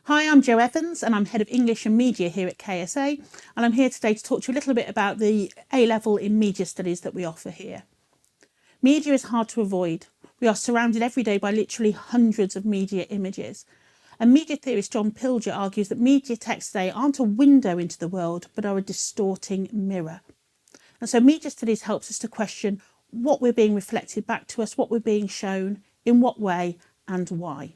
Hi, I'm Jo Evans and I'm Head of English and Media here at KSA, and I'm here today to talk to you a little bit about the A-level in Media Studies that we offer here. Media is hard to avoid. We are surrounded every day by literally hundreds of media images. And media theorist John Pilger argues that media texts today aren't a window into the world, but are a distorting mirror. And so media studies helps us to question what we're being reflected back to us, what we're being shown, in what way and why.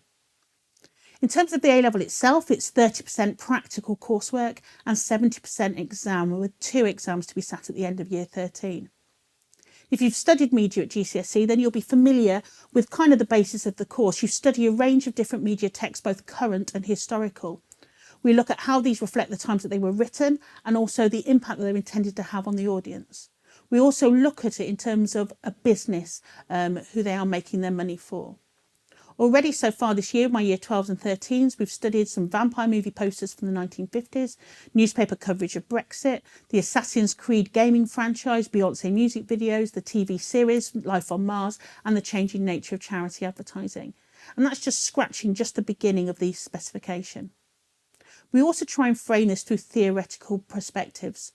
In terms of the A-level itself, it's 30% practical coursework and 70% exam, with 2 exams to be sat at the end of year 13. If you've studied media at GCSE, then you'll be familiar with kind of the basis of the course. You study a range of different media texts, both current and historical. We look at how these reflect the times that they were written and also the impact that they're intended to have on the audience. We also look at it in terms of a business, who they are making their money for. Already so far this year, my year 12s and 13s, we've studied some vampire movie posters from the 1950s, newspaper coverage of Brexit, the Assassin's Creed gaming franchise, Beyonce music videos, the TV series Life on Mars, and the changing nature of charity advertising. And that's just scratching just the beginning of the specification. We also try and frame this through theoretical perspectives.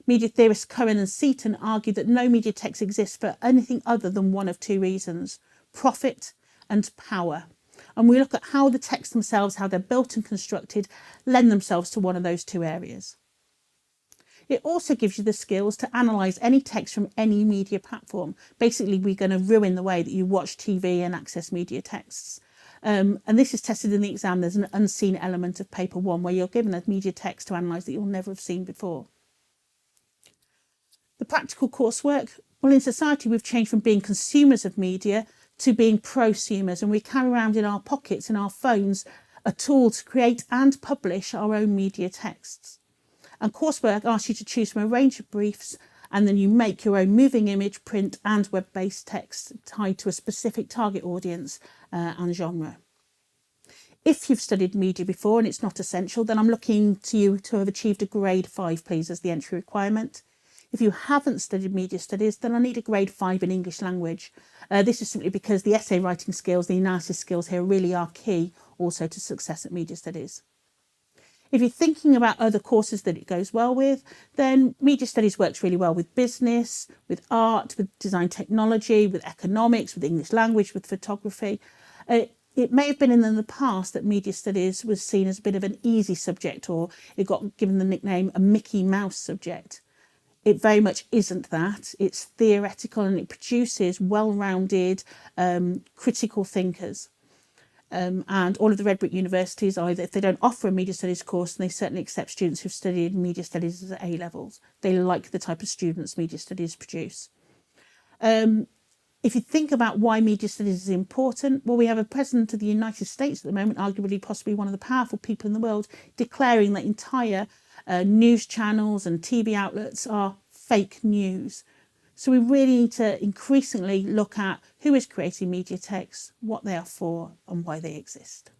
Media theorists Curran and Seaton argue that no media text exists for anything other than one of 2 reasons: profit and power. And we look at how the texts themselves, how they're built and constructed, lend themselves to one of those 2 areas. It also gives you the skills to analyse any text from any media platform. Basically, we're going to ruin the way that you watch TV and access media texts. And this is tested in the exam. There's an unseen element of paper 1 where you're given a media text to analyse that you'll never have seen before. The practical coursework, well, in society we've changed from being consumers of media to being prosumers, and we carry around in our pockets, in our phones, a tool to create and publish our own media texts. And coursework asks you to choose from a range of briefs, and then you make your own moving image, print and web-based text tied to a specific target audience and genre. If you've studied media before and it's not essential, then I'm looking to you to have achieved a grade 5, please, as the entry requirement. If you haven't studied media studies, then I need a grade 5 in English language. This is simply because the essay writing skills, the analysis skills here really are key also to success at media studies. If you're thinking about other courses that it goes well with, then media studies works really well with business, with art, with design technology, with economics, with English language, with photography. It may have been in the past that media studies was seen as a bit of an easy subject, or it got given the nickname a Mickey Mouse subject. It very much isn't that. It's theoretical and it produces well-rounded, critical thinkers. And all of the red brick universities, either if they don't offer a media studies course, then they certainly accept students who've studied media studies as A-levels. They like the type of students media studies produce. If you think about why media studies is important, well, we have a president of the United States at the moment, arguably possibly one of the powerful people in the world, declaring that entire news channels and TV outlets are fake news. So we really need to increasingly look at who is creating media texts, what they are for and why they exist.